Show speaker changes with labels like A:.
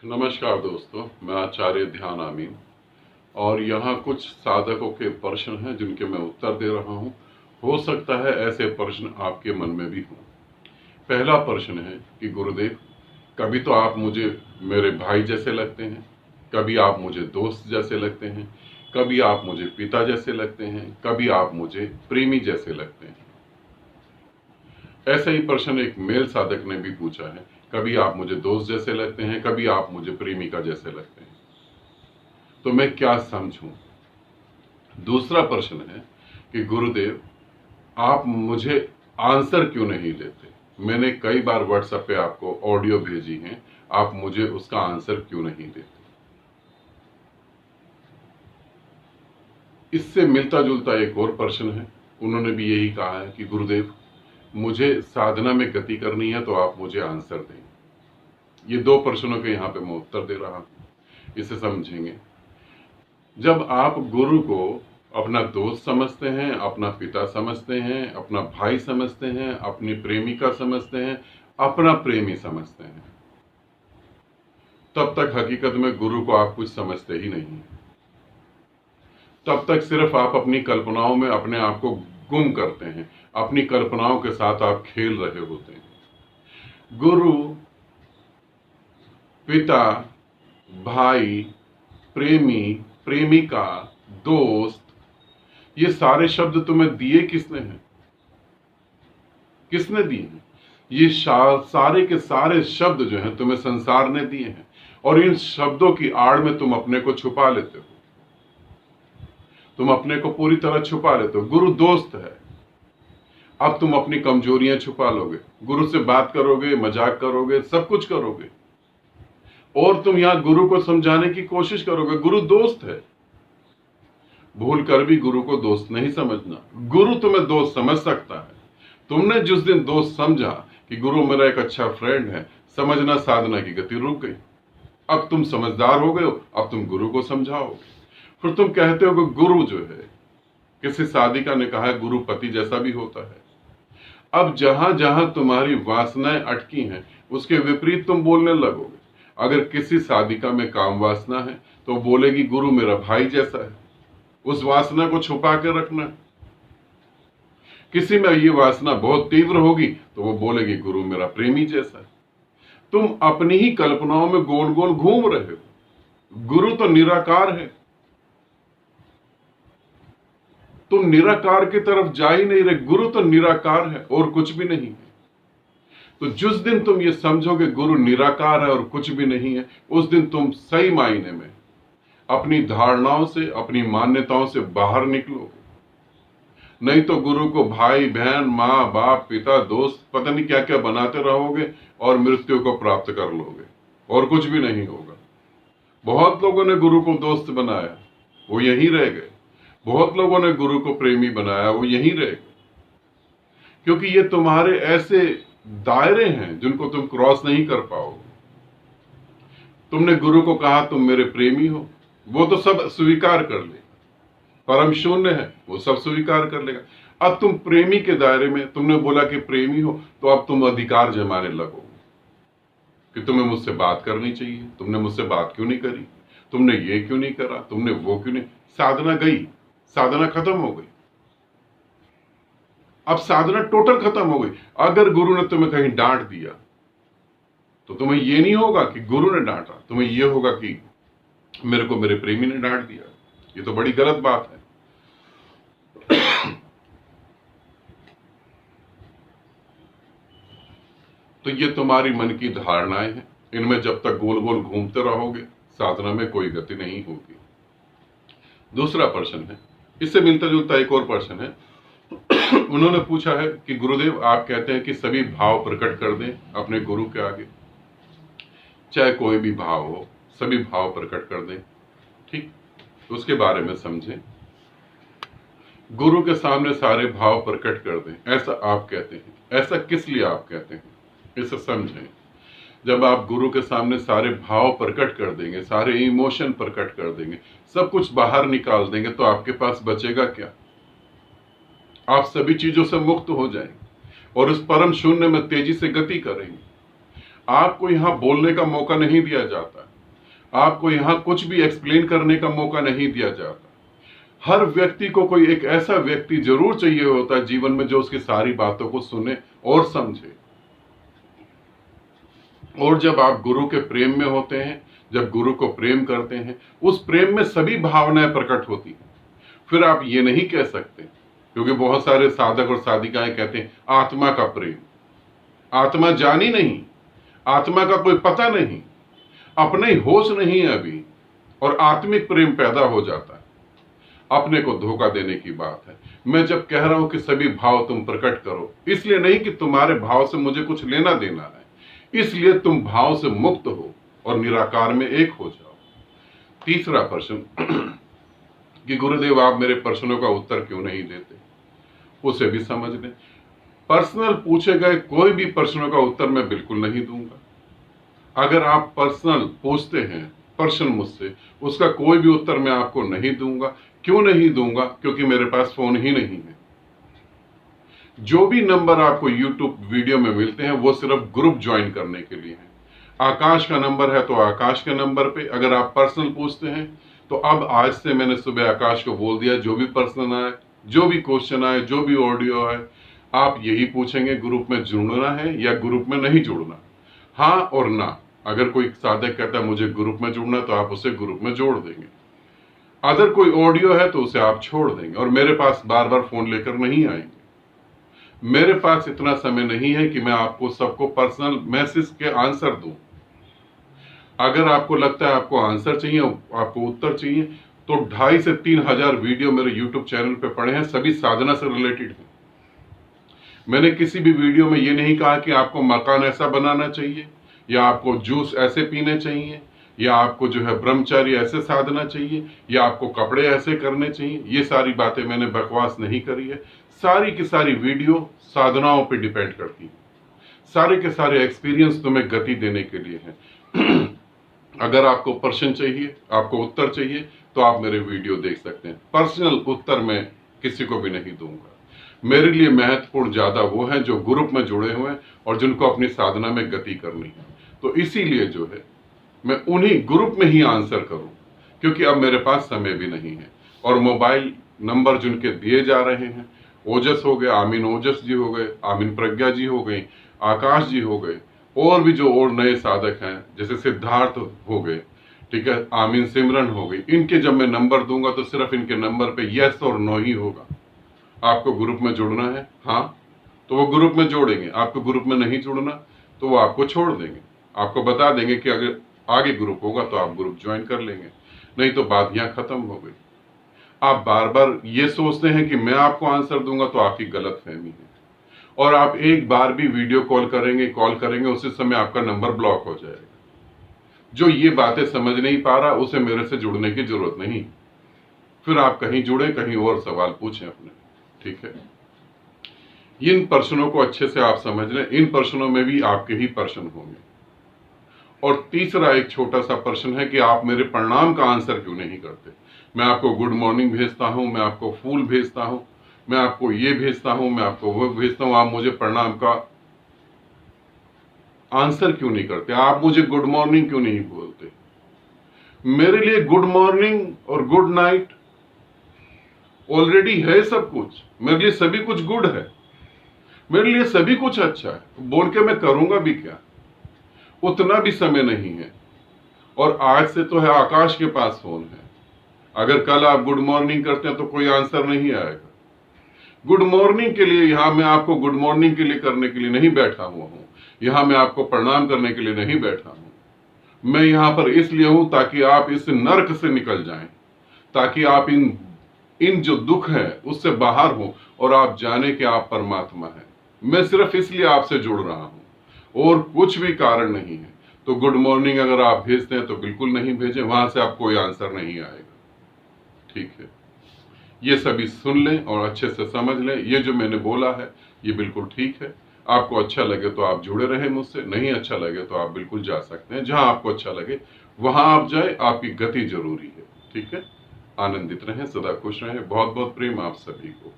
A: नमस्कार दोस्तों, मैं आचार्य ध्यान आमीन और यहाँ कुछ साधकों के प्रश्न हैं जिनके मैं उत्तर दे रहा हूँ। हो सकता है ऐसे प्रश्न आपके मन में भी हों। पहला प्रश्न है कि गुरुदेव, कभी तो आप मुझे मेरे भाई जैसे लगते हैं, कभी आप मुझे दोस्त जैसे लगते हैं, कभी आप मुझे पिता जैसे लगते हैं, कभी आप मुझे प्रेमी जैसे लगते हैं। ऐसा ही प्रश्न एक मेल साधक ने भी पूछा है, कभी आप मुझे दोस्त जैसे लगते हैं, कभी आप मुझे प्रेमिका जैसे लगते हैं, तो मैं क्या समझूं। दूसरा प्रश्न है कि गुरुदेव, आप मुझे आंसर क्यों नहीं देते। मैंने कई बार व्हाट्सएप पे आपको ऑडियो भेजी हैं, आप मुझे उसका आंसर क्यों नहीं देते। इससे मिलता जुलता एक और प्रश्न है, उन्होंने भी यही कहा है कि गुरुदेव, मुझे साधना में गति करनी है तो आप मुझे आंसर दें। ये दो प्रश्नों के यहाँ पे मैं उत्तर दे रहा हूं, इसे समझेंगे। जब आप गुरु को अपना दोस्त समझते हैं, अपना पिता समझते हैं, अपना भाई समझते हैं, अपनी प्रेमिका समझते हैं, अपना प्रेमी समझते हैं, तब तक हकीकत में गुरु को आप कुछ समझते ही नहीं हैं। तब तक सिर्फ आप अपनी कल्पनाओं में अपने आप को गुम करते हैं, अपनी कल्पनाओं के साथ आप खेल रहे होते हैं। गुरु, पिता, भाई, प्रेमी, प्रेमिका, दोस्त, ये सारे शब्द तुम्हें दिए किसने हैं? किसने दिए हैं? ये सारे के सारे शब्द जो हैं तुम्हें संसार ने दिए हैं, और इन शब्दों की आड़ में तुम अपने को छुपा लेते हो। तुम अपने को पूरी तरह छुपा लेते हो। गुरु दोस्त है, अब तुम अपनी कमजोरियां छुपा लोगे, गुरु से बात करोगे, मजाक करोगे, सब कुछ करोगे, और तुम यहां गुरु को समझाने की कोशिश करोगे। गुरु दोस्त है, भूल कर भी गुरु को दोस्त नहीं समझना। गुरु तुम्हें दोस्त समझ सकता है। तुमने जिस दिन दोस्त समझा कि गुरु मेरा एक अच्छा फ्रेंड है, समझना साधना की गति रुक गई। अब तुम समझदार हो गए हो, अब तुम गुरु को समझाओगे। फिर तुम कहते हो कि गुरु जो है, किसी साधिका ने कहा है गुरु पति जैसा भी होता है। अब जहां जहां तुम्हारी वासनाएं अटकी हैं, उसके विपरीत तुम बोलने लगोगे। अगर किसी साधिका में काम वासना है तो बोलेगी गुरु मेरा भाई जैसा है, उस वासना को छुपा के रखना। किसी में ये वासना बहुत तीव्र होगी तो वो बोलेगी गुरु मेरा प्रेमी जैसा है। तुम अपनी ही कल्पनाओं में गोल गोल घूम रहे हो। गुरु तो निराकार है, तुम निराकार की तरफ जा ही नहीं रहे। गुरु तो निराकार है और कुछ भी नहीं है। तो जिस दिन तुम ये समझोगे गुरु निराकार है और कुछ भी नहीं है, उस दिन तुम सही मायने में अपनी धारणाओं से, अपनी मान्यताओं से बाहर निकलोगे। नहीं तो गुरु को भाई, बहन, माँ, बाप, पिता, दोस्त, पता नहीं क्या क्या बनाते रहोगे और मृत्यु को प्राप्त कर लोगे, और कुछ भी नहीं होगा। बहुत लोगों ने गुरु को दोस्त बनाया, वो यहीं रह गए। बहुत लोगों ने गुरु को प्रेमी बनाया, वो यहीं रह गए। क्योंकि ये तुम्हारे ऐसे दायरे हैं जिनको तुम क्रॉस नहीं कर पाओगे। तुमने गुरु को कहा तुम मेरे प्रेमी हो, वो तो सब स्वीकार कर ले। परम शून्य है, वो सब स्वीकार कर लेगा। अब तुम प्रेमी के दायरे में, तुमने बोला कि प्रेमी हो, तो अब तुम अधिकार जमाने लगोगे कि तुम्हें मुझसे बात करनी चाहिए, तुमने मुझसे बात क्यों नहीं करी, तुमने ये क्यों नहीं करा, तुमने वो क्यों नहीं। साधना गई, साधना खत्म हो गई। अब साधना टोटल खत्म हो गई। अगर गुरु ने तुम्हें कहीं डांट दिया तो तुम्हें ये नहीं होगा कि गुरु ने डांटा, तुम्हें ये होगा कि मेरे को मेरे प्रेमी ने डांट दिया। ये तो बड़ी गलत बात है। तो ये तुम्हारी मन की धारणाएं हैं, इनमें जब तक गोल गोल घूमते रहोगे साधना में कोई गति नहीं होगी। दूसरा प्रश्न है, इससे मिलता जुलता एक और प्रश्न है। उन्होंने पूछा है कि गुरुदेव, आप कहते हैं कि सभी भाव प्रकट कर दें अपने गुरु के आगे, चाहे कोई भी भाव हो, सभी भाव प्रकट कर दें। ठीक, तो उसके बारे में समझें। गुरु के सामने सारे भाव प्रकट कर दें, ऐसा आप कहते हैं। ऐसा किस लिए आप कहते हैं, इसे समझें। जब आप गुरु के सामने सारे भाव प्रकट कर देंगे, सारे इमोशन प्रकट कर देंगे, सब कुछ बाहर निकाल देंगे, तो आपके पास बचेगा क्या। आप सभी चीजों से मुक्त हो जाएंगे और उस परम शून्य में तेजी से गति करेंगे। आपको यहां बोलने का मौका नहीं दिया जाता। आपको यहां कुछ भी एक्सप्लेन करने का मौका नहीं दिया जाता। हर व्यक्ति को कोई एक ऐसा व्यक्ति जरूर चाहिए होता है जीवन में जो उसकी सारी बातों को सुने और समझे। और जब आप गुरु के प्रेम में होते हैं, जब गुरु को प्रेम करते हैं, उस प्रेम में सभी भावनाएं प्रकट होती हैं। फिर आप ये नहीं कह सकते, क्योंकि बहुत सारे साधक और साधिकाएं कहते हैं आत्मा का प्रेम। आत्मा जानी नहीं, आत्मा का कोई पता नहीं, अपने होश नहीं है अभी, और आत्मिक प्रेम पैदा हो जाता है। अपने को धोखा देने की बात है। मैं जब कह रहा हूं कि सभी भाव तुम प्रकट करो, इसलिए नहीं कि तुम्हारे भाव से मुझे कुछ लेना देना है, इसलिए तुम भाव से मुक्त हो और निराकार में एक हो जाओ। तीसरा प्रश्न कि गुरुदेव आप मेरे प्रश्नों का उत्तर क्यों नहीं देते, उसे भी समझ लें। पर्सनल पूछे गए कोई भी प्रश्नों का उत्तर मैं बिल्कुल नहीं दूंगा। अगर आप पर्सनल पूछते हैं प्रश्न मुझसे, उसका कोई भी उत्तर मैं आपको नहीं दूंगा। क्यों नहीं दूंगा? क्योंकि मेरे पास फोन ही नहीं है। जो भी नंबर आपको यूट्यूब वीडियो में मिलते हैं वो सिर्फ ग्रुप ज्वाइन करने के लिए है। आकाश का नंबर है तो आकाश के नंबर पे अगर आप पर्सनल पूछते हैं तो अब आज से मैंने सुबह आकाश को बोल दिया, जो भी पर्सनल आए, जो भी क्वेश्चन आए, जो भी ऑडियो आए, आप यही पूछेंगे ग्रुप में जुड़ना है या ग्रुप में नहीं जुड़ना, हाँ और ना। अगर कोई साधक कहता है मुझे ग्रुप में जुड़ना, तो आप उसे ग्रुप में जोड़ देंगे। अगर कोई ऑडियो है तो उसे आप छोड़ देंगे, और मेरे पास बार बार फोन लेकर नहीं आएंगे। मेरे पास इतना समय नहीं है कि मैं आपको सबको पर्सनल मैसेज के आंसर दूं। अगर आपको लगता है आपको आंसर चाहिए, आपको उत्तर चाहिए, तो 2,500 से 3,000 वीडियो मेरे यूट्यूब चैनल पे पड़े हैं, सभी साधना से रिलेटेड हैं। मैंने किसी भी वीडियो में ये नहीं कहा कि आपको मकान ऐसा बनाना चाहिए, या आपको जूस ऐसे पीने चाहिए, या आपको जो है ब्रह्मचारी ऐसे साधना चाहिए, या आपको कपड़े ऐसे करने चाहिए। ये सारी बातें मैंने बकवास नहीं करी है। सारी की सारी वीडियो साधनाओं पे डिपेंड करती है। सारे के सारे एक्सपीरियंस तुम्हें गति देने के लिए है। अगर आपको प्रश्न चाहिए, आपको उत्तर चाहिए, तो आप मेरे वीडियो देख सकते हैं। पर्सनल उत्तर मैं किसी को भी नहीं दूंगा। मेरे लिए महत्वपूर्ण ज्यादा वो है जो ग्रुप में जुड़े हुए हैं और जिनको अपनी साधना में गति करनी है। तो इसीलिए जो है मैं उन्हीं ग्रुप में ही आंसर करूं, क्योंकि अब मेरे पास समय भी नहीं है। और मोबाइल नंबर जिनके दिए जा रहे हैं, ओजस हो गए, आमीन ओजस जी हो गए, आमीन प्रज्ञा जी हो गई, आकाश जी हो गए, और भी जो और नए साधक हैं जैसे सिद्धार्थ हो गए, ठीक है, आमीन सिमरन हो गई, इनके जब मैं नंबर दूंगा तो सिर्फ इनके नंबर पे यस और नो ही होगा। आपको ग्रुप में जुड़ना है, हाँ, तो वो ग्रुप में जोड़ेंगे। आपको ग्रुप में नहीं जुड़ना तो वो आपको छोड़ देंगे। आपको बता देंगे कि अगर आगे ग्रुप होगा तो आप ग्रुप ज्वाइन कर लेंगे, नहीं तो बात यहां खत्म हो गई। आप बार बार ये सोचते हैं कि मैं आपको आंसर दूंगा, तो आपकी गलत फहमी है। और आप एक बार भी वीडियो कॉल करेंगे उसी समय आपका नंबर ब्लॉक हो जाएगा। जो ये बातें समझ नहीं पा रहा उसे मेरे से जुड़ने की जरूरत नहीं। फिर आप कहीं जुड़े, कहीं और सवाल पूछें अपने, ठीक है। इन प्रश्नों को अच्छे से आप समझ लें। इन प्रश्नों में भी आपके ही प्रश्न होंगे। और तीसरा एक छोटा सा प्रश्न है कि आप मेरे प्रणाम का आंसर क्यों नहीं करते। मैं आपको गुड मॉर्निंग भेजता हूं, मैं आपको फूल भेजता हूं, मैं आपको ये भेजता हूं, मैं आपको वो भेजता हूं, आप मुझे प्रणाम का आंसर क्यों नहीं करते। आप मुझे गुड मॉर्निंग क्यों नहीं बोलते। मेरे लिए गुड मॉर्निंग और गुड नाइट ऑलरेडी है सब कुछ। मेरे लिए सभी कुछ गुड है, मेरे लिए सभी कुछ अच्छा है। बोल के मैं करूंगा भी क्या, उतना भी समय नहीं है। और आज से तो है आकाश के पास फोन है। अगर कल आप गुड मॉर्निंग करते हैं तो कोई आंसर नहीं आएगा। गुड मॉर्निंग के लिए यहां मैं आपको गुड मॉर्निंग के लिए करने के लिए नहीं बैठा हुआ हूं। यहां मैं आपको प्रणाम करने के लिए नहीं बैठा हूं। मैं यहां पर इसलिए हूं ताकि आप इस नर्क से निकल जाएं, ताकि आप इन जो दुख है उससे बाहर हो और आप जाने कि आप परमात्मा है। मैं सिर्फ इसलिए आपसे जुड़ रहा हूं और कुछ भी कारण नहीं है। तो गुड मॉर्निंग अगर आप भेजते हैं तो बिल्कुल नहीं भेजें, वहां से आपको कोई आंसर नहीं आएगा, ठीक है। ये सभी सुन लें और अच्छे से समझ लें। ये जो मैंने बोला है ये बिल्कुल ठीक है। आपको अच्छा लगे तो आप जुड़े रहें मुझसे, नहीं अच्छा लगे तो आप बिल्कुल जा सकते हैं। जहां आपको अच्छा लगे वहां आप जाए, आपकी गति जरूरी है, ठीक है। आनंदित रहें, सदा खुश रहें। बहुत बहुत प्रेम आप सभी को।